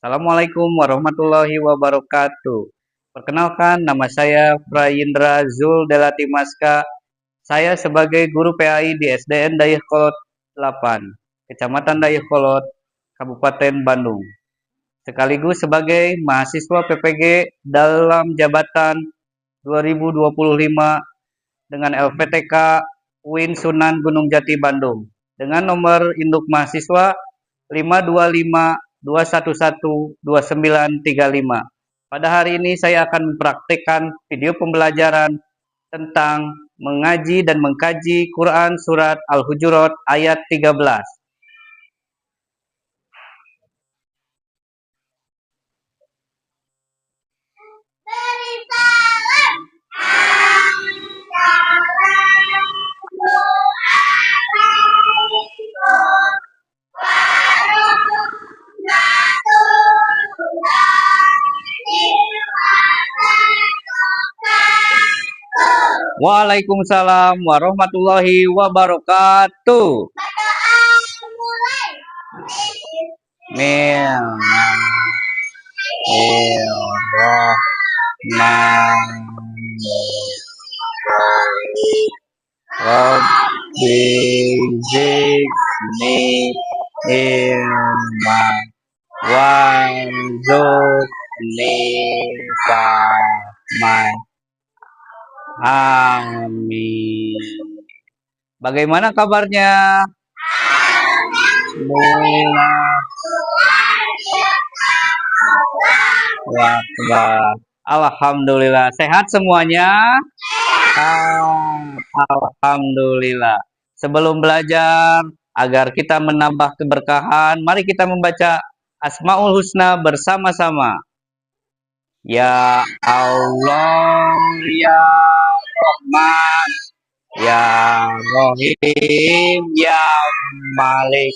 Assalamualaikum warahmatullahi wabarakatuh. Perkenalkan, nama saya Prayindra Zul Delatimaska. Saya sebagai guru PAI di SDN Dayakolot 8, Kecamatan Dayakolot, Kabupaten Bandung. Sekaligus sebagai mahasiswa PPG dalam jabatan 2025 dengan LPTK UIN Sunan Gunung Jati Bandung dengan nomor induk mahasiswa 5252112912935. Pada hari ini saya akan mempraktikkan video pembelajaran tentang mengaji dan mengkaji Quran surat Al-Hujurat ayat 13. Waalaikumsalam warahmatullahi wabarakatuh. Rabbi zidni ilma warzuqni fahman. Amin. Bagaimana kabarnya? Alhamdulillah. Alhamdulillah. Sehat semuanya? Alhamdulillah. Sebelum belajar, agar kita menambah keberkahan, mari kita membaca Asmaul Husna bersama-sama. Ya Allah, ya Rahman, ya Rahim, ya Malik,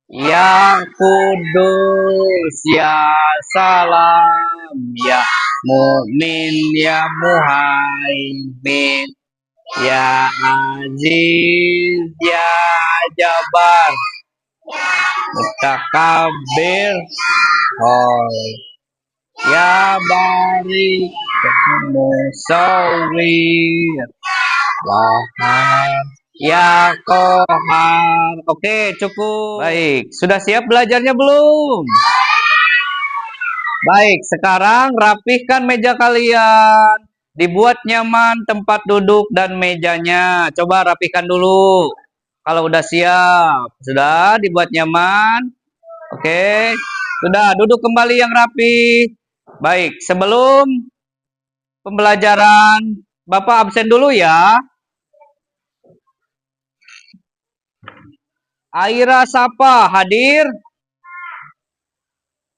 ya Kudus, ya Salam, ya Mu'min, ya Muhaimin, ya Aziz, ya Jabar, Mutakabir, ya Bari, Musawwir, ya Kohar. Oke, cukup. Baik, sudah siap belajarnya belum? Baik, sekarang rapihkan meja kalian. Dibuat nyaman tempat duduk dan mejanya. Coba rapihkan dulu. Kalau udah siap, sudah dibuat nyaman. Oke, sudah duduk kembali yang rapi. Baik, sebelum pembelajaran, Bapak absen dulu ya. Aira Sapa hadir?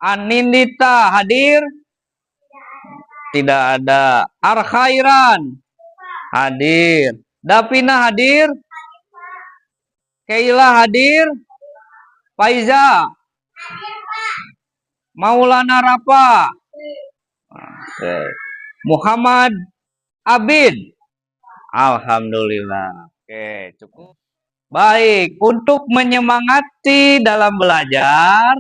Anindita hadir? Tidak ada. Arkhairan hadir. Davina hadir? Keila hadir? Faiza? Maulana Rafa? Oke. Muhammad Abid? Alhamdulillah. Oke, cukup. Baik, untuk menyemangati dalam belajar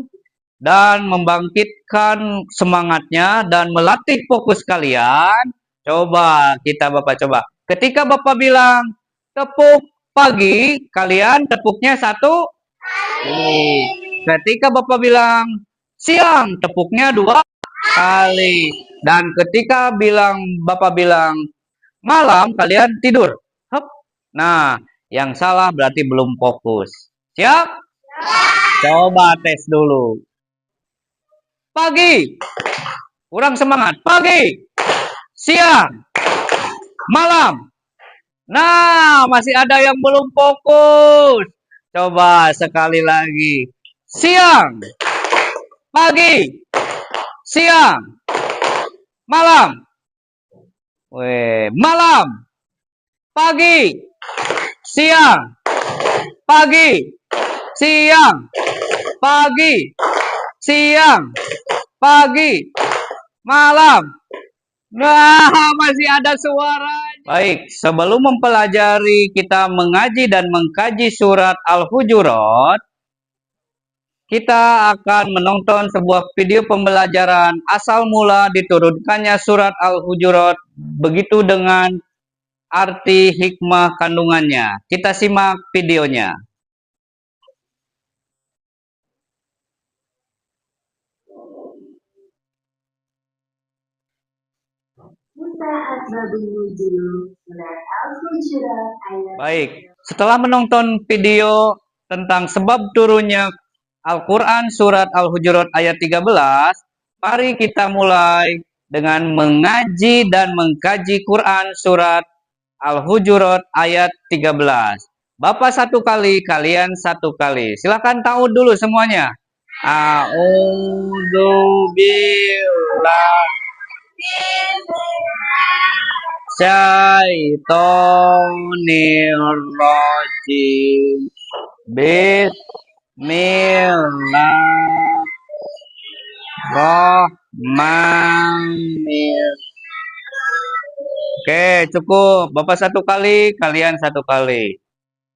dan membangkitkan semangatnya dan melatih fokus kalian, coba Bapak coba. Ketika Bapak bilang tepuk pagi, kalian tepuknya satu kali. Ketika Bapak bilang siang, tepuknya dua kali. Dan ketika Bapak bilang malam, kalian tidur. Hup. Nah, yang salah berarti belum fokus. Siap? Coba tes dulu. Pagi. Kurang semangat. Pagi. Siang. Malam. Nah, masih ada yang belum fokus. Coba sekali lagi. Siang. Pagi. Siang. Malam. Malam. Pagi. Siang. Pagi. Siang. Pagi. Siang. Pagi. Malam. Nah, masih ada suara. Baik, sebelum mempelajari kita mengaji dan mengkaji surat Al-Hujurat, kita akan menonton sebuah video pembelajaran asal mula diturunkannya surat Al-Hujurat, begitu dengan arti hikmah kandungannya. Kita simak videonya. Baik, setelah menonton video tentang sebab turunnya Al-Quran Surat Al-Hujurat ayat 13, mari kita mulai dengan mengaji dan mengkaji Quran Surat Al-Hujurat ayat 13. Bapak satu kali, kalian satu kali. Silakan ta'ud dulu semuanya. A'udzubillah syaitonirrajim. Bismillahirrahmanirrahim. Oke, cukup. Bapak satu kali, kalian satu kali.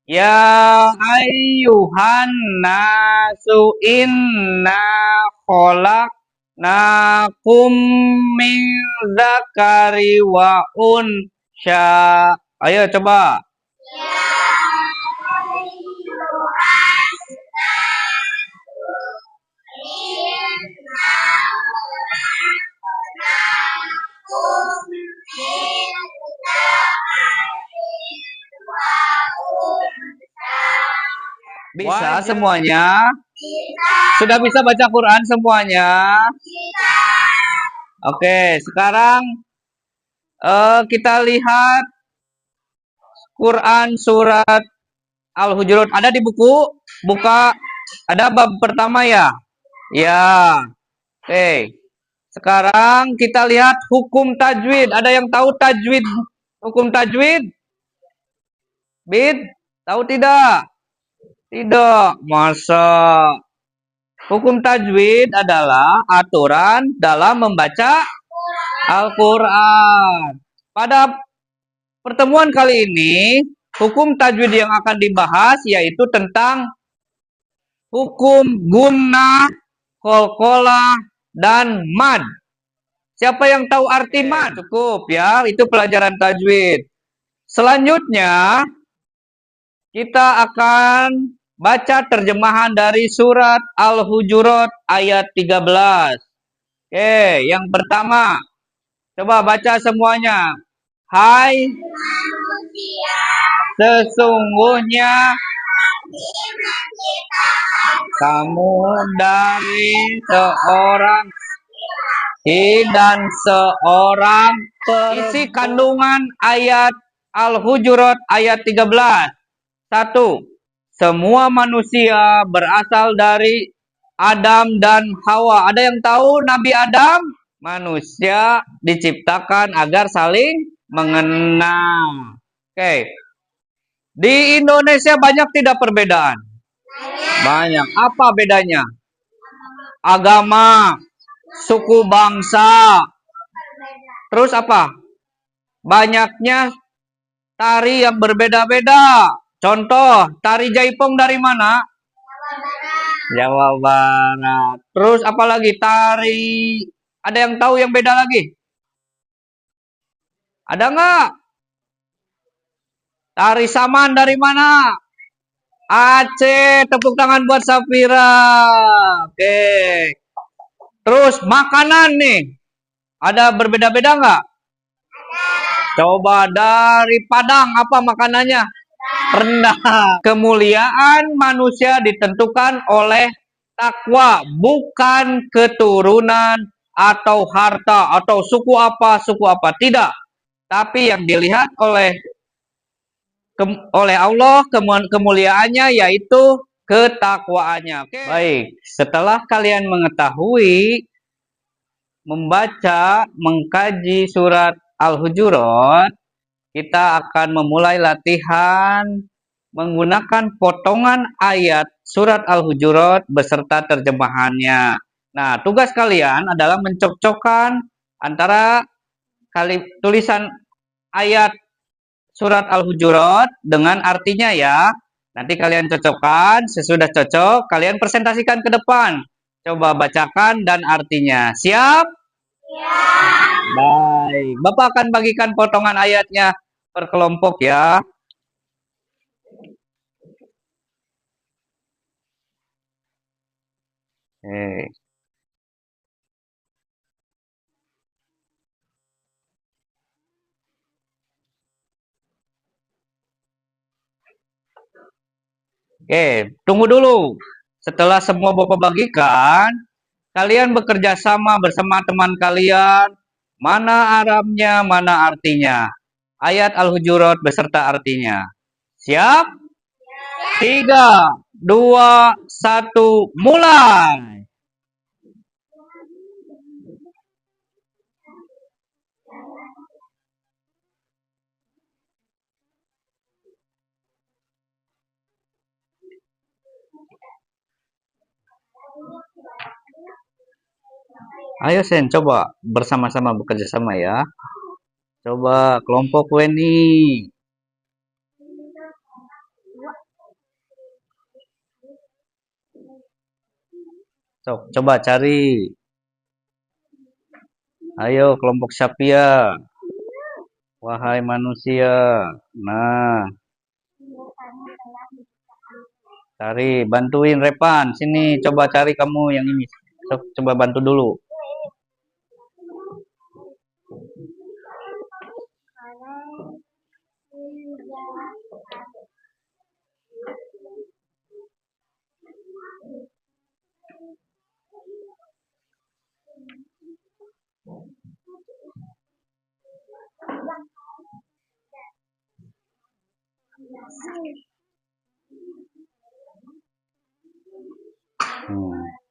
Ya ayyuhan nasu inna khalaqnakum min dzakari wa unsya. Ayo coba. Bisa semuanya? Sudah bisa baca Quran semuanya? Oke, sekarang kita lihat Quran surat Al-Hujurat. Ada di buku? Buka. Ada bab pertama ya? Ya. Oke. Sekarang kita lihat hukum tajwid. Ada yang tahu tajwid? Hukum tajwid? Bid? Tahu tidak? Tidak. Masa? Hukum tajwid adalah aturan dalam membaca Al-Quran. Pada pertemuan kali ini, hukum tajwid yang akan dibahas yaitu tentang hukum gunnah, qalqalah, dan mad. Siapa yang tahu arti mad? Cukup ya, itu pelajaran tajwid. Selanjutnya, kita akan baca terjemahan dari surat Al-Hujurat ayat 13. Oke, yang pertama. Coba baca semuanya. Hai manusia, sesungguhnya kamu dari seorang dan seorang isi kandungan ayat Al-Hujurat ayat 13. 1. Semua manusia berasal dari Adam dan Hawa. Ada yang tahu Nabi Adam? Manusia diciptakan agar saling mengenal. Oke. Di Indonesia banyak tidak perbedaan? Banyak. Apa bedanya? Agama, suku bangsa. Terus apa? Banyaknya tari yang berbeda-beda. Contoh, tari jaipong dari mana? Jawa Barat. Terus apa lagi? Tari. Ada yang tahu yang beda lagi? Ada nggak? Tari saman dari mana? Aceh. Tepuk tangan buat Safira. Oke. Terus makanan nih. Ada berbeda-beda nggak? Coba dari Padang. Apa makanannya? Rendah. Kemuliaan manusia ditentukan oleh takwa, bukan keturunan atau harta atau suku apa tidak. Tapi yang dilihat oleh Allah kemuliaannya yaitu ketakwaannya. Oke. Baik, setelah kalian mengetahui membaca, mengkaji surat Al-Hujurat, kita akan memulai latihan menggunakan potongan ayat surat Al-Hujurat beserta terjemahannya. Nah, tugas kalian adalah mencocokkan antara tulisan ayat surat Al-Hujurat dengan artinya ya. Nanti kalian cocokkan, sesudah cocok, kalian presentasikan ke depan. Coba bacakan dan artinya. Siap? Baik. Bapak akan bagikan potongan ayatnya per kelompok ya. Oke, tunggu dulu. Setelah semua Bapak bagikan, kalian bekerja sama bersama teman kalian. Mana Arabnya, mana artinya. Ayat Al-Hujurat beserta artinya. Siap? 3, 2, 1, mulai. Ayo Sen, coba bersama-sama bekerja sama ya. Coba kelompok Weni. Coba cari. Ayo kelompok Sapia. Wahai manusia. Nah, cari, bantuin Repan. Sini, coba cari kamu yang ini. Coba bantu dulu.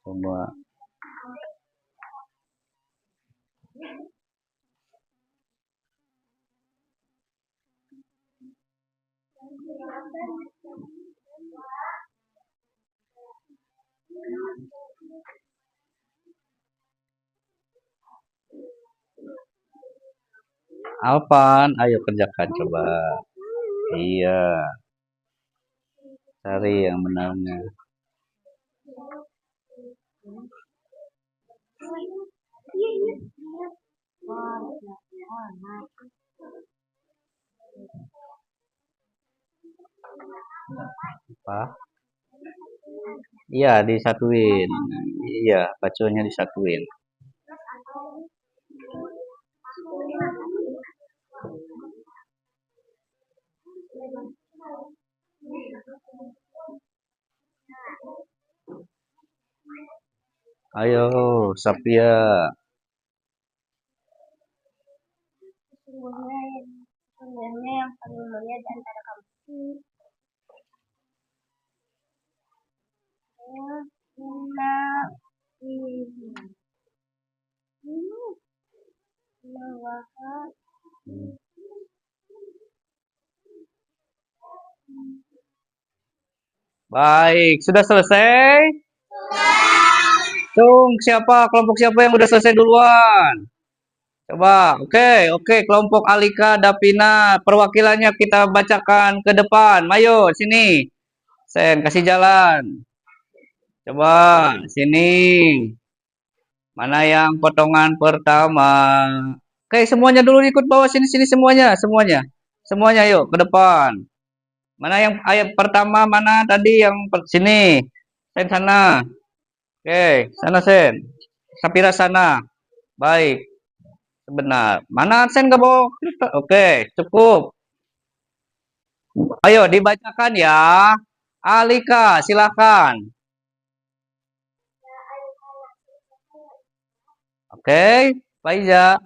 Coba. Alpan, ayo kerjakan coba. Iya. Cari yang benarnya. Apa? Iya, disatuin. Iya, pacunya disatuin. Ayo, Sapia. Sesungguhnya yang paling mulia di antara kamu. Baik, sudah selesai? Siapa? Kelompok siapa yang udah selesai duluan? Coba, oke, kelompok Alika, Davina, perwakilannya kita bacakan ke depan. Mayo, sini. Sen, kasih jalan. Coba, sini. Mana yang potongan pertama? Oke, semuanya dulu ikut bawah sini semuanya. Semuanya yuk ke depan. Mana yang ayat pertama mana tadi yang sini? Sen sana. Oke, sana Sen. Sapira sana. Baik. Sebentar. Mana Sen ke bawah? Oke, cukup. Ayo dibacakan ya. Alika, silakan. Oke, Faiza.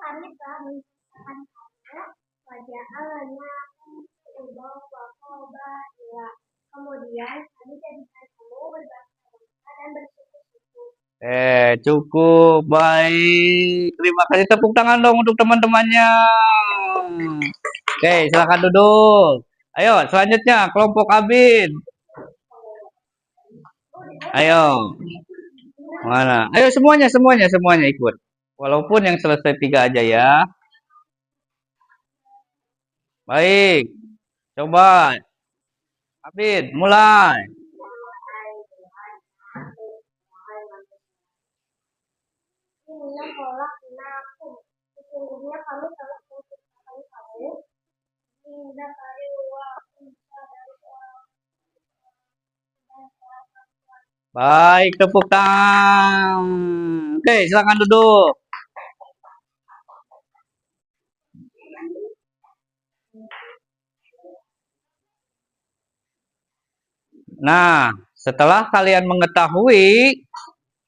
Kami telah menciptakan wajah kemudian kami jadikan kamu berbangsa dan bersuku-suku. Cukup baik. Terima kasih, tepuk tangan dong untuk teman-temannya. Oke, silakan duduk. Ayo, selanjutnya kelompok Abid. Ayo. Mana? Ayo semuanya ikut. Walaupun yang selesai 3 aja ya. Baik. Coba. Abid, mulai. Inilah pola aku. Sesungguhnya kami telah menciptakan kamu hingga kali luar bisa dari orang dan Baik, tepuk tangan. Oke, silakan duduk. Nah, setelah kalian mengetahui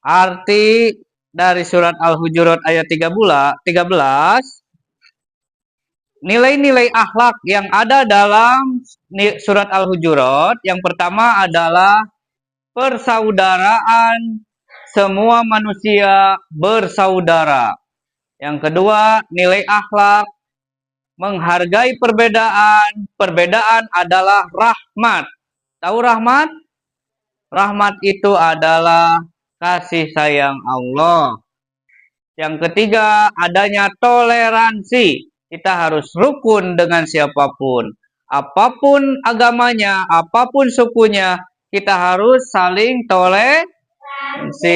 arti dari surat Al-Hujurat ayat 13, nilai-nilai akhlak yang ada dalam surat Al-Hujurat, yang pertama adalah persaudaraan, semua manusia bersaudara. Yang kedua, nilai akhlak, menghargai perbedaan. Perbedaan adalah rahmat. Tahu rahmat? Rahmat itu adalah kasih sayang Allah. Yang ketiga, adanya toleransi. Kita harus rukun dengan siapapun. Apapun agamanya, apapun sukunya, kita harus saling toleransi.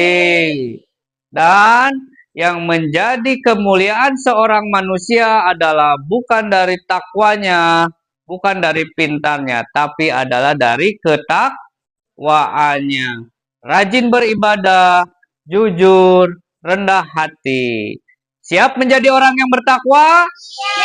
Dan yang menjadi kemuliaan seorang manusia adalah bukan dari takwanya, bukan dari pintarnya, tapi adalah dari ketakwaannya. Rajin beribadah, jujur, rendah hati. Siap menjadi orang yang bertakwa?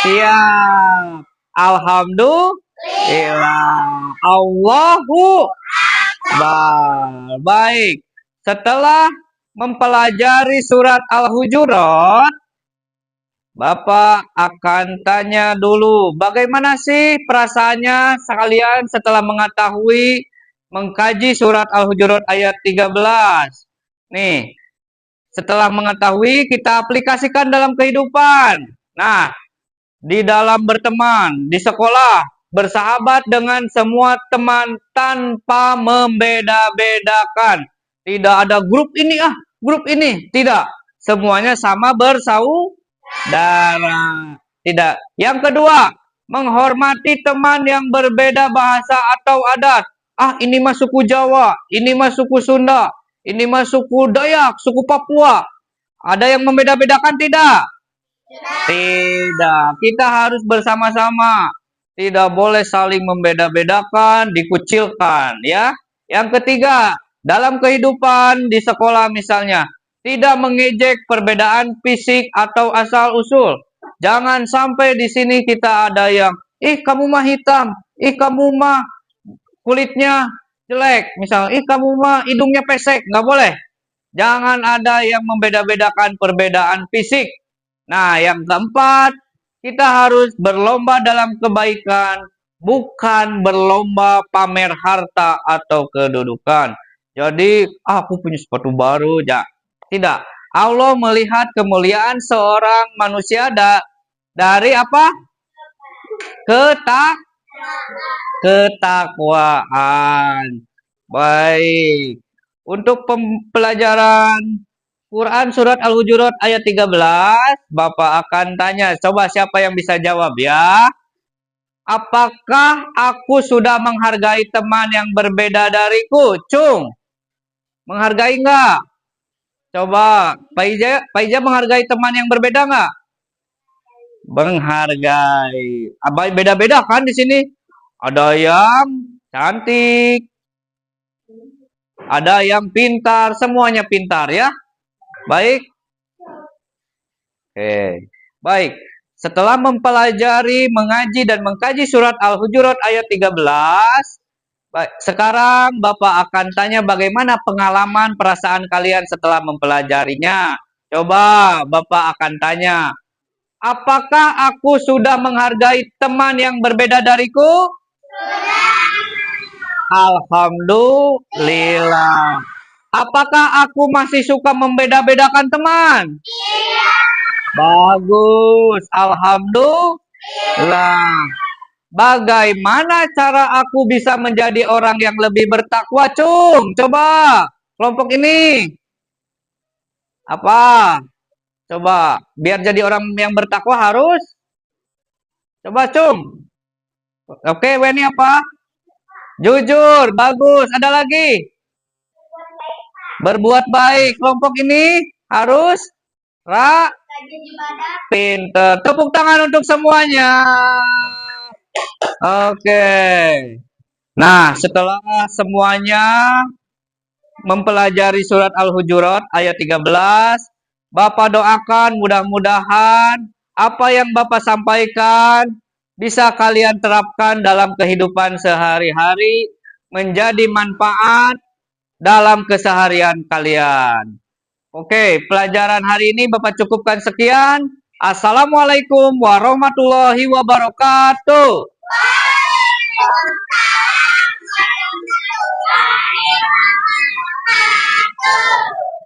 Siap. Alhamdulillah. Allahu Akbar. Baik. Setelah mempelajari surat Al-Hujurat, Bapak akan tanya dulu, bagaimana sih perasaannya sekalian setelah mengkaji surat Al-Hujurat ayat 13? Nih, setelah mengetahui, kita aplikasikan dalam kehidupan. Nah, di dalam berteman, di sekolah, bersahabat dengan semua teman tanpa membeda-bedakan. Tidak ada grup ini, grup ini. Tidak. Semuanya sama bersaudara. Tidak. Yang kedua, menghormati teman yang berbeda bahasa atau adat. Ini mah suku Jawa, ini mah suku Sunda, ini mah suku Dayak, suku Papua. Ada yang membeda-bedakan tidak? Tidak. Kita harus bersama-sama. Tidak boleh saling membeda-bedakan, dikucilkan, ya. Yang ketiga, dalam kehidupan di sekolah misalnya, tidak mengejek perbedaan fisik atau asal-usul. Jangan sampai di sini kita ada yang, kamu mah hitam, kamu mah kulitnya jelek, misalnya, kamu mah hidungnya pesek, nggak boleh. Jangan ada yang membeda-bedakan perbedaan fisik. Nah, yang keempat, kita harus berlomba dalam kebaikan, bukan berlomba pamer harta atau kedudukan. Jadi, aku punya sepatu baru, ya. Tidak. Allah melihat kemuliaan seorang manusia dari apa? Ketakwaan. Baik. Untuk pelajaran Quran surat Al-Hujurat ayat 13, Bapak akan tanya, coba siapa yang bisa jawab ya? Apakah aku sudah menghargai teman yang berbeda dariku? Cung, menghargai enggak? Coba, Pak Ija menghargai teman yang berbeda enggak? Menghargai. Beda-beda kan di sini? Ada yang cantik, ada yang pintar, semuanya pintar ya. Baik. Oke. Baik. Setelah mempelajari, mengaji dan mengkaji surat Al-Hujurat ayat 13, baik, sekarang Bapak akan tanya bagaimana pengalaman perasaan kalian setelah mempelajarinya. Coba Bapak akan tanya, apakah aku sudah menghargai teman yang berbeda dariku? Alhamdulillah. Apakah aku masih suka membeda-bedakan teman? Bagus. Alhamdulillah. Bagaimana cara aku bisa menjadi orang yang lebih bertakwa, Cung? Coba. Kelompok ini. Apa? Coba. Biar jadi orang yang bertakwa harus. Coba, Cung. Oke, W ini apa? Jujur, bagus. Ada lagi? Berbuat baik. Kelompok ini harus Rajin ibadah. pinter. Tepuk tangan untuk semuanya. Oke. Nah, setelah semuanya mempelajari surat Al-Hujurat ayat 13, Bapak doakan mudah-mudahan apa yang Bapak sampaikan bisa kalian terapkan dalam kehidupan sehari-hari, menjadi manfaat dalam keseharian kalian. Oke, pelajaran hari ini Bapak cukupkan sekian. Assalamualaikum warahmatullahi wabarakatuh. Waalaikumsalam warahmatullahi wabarakatuh.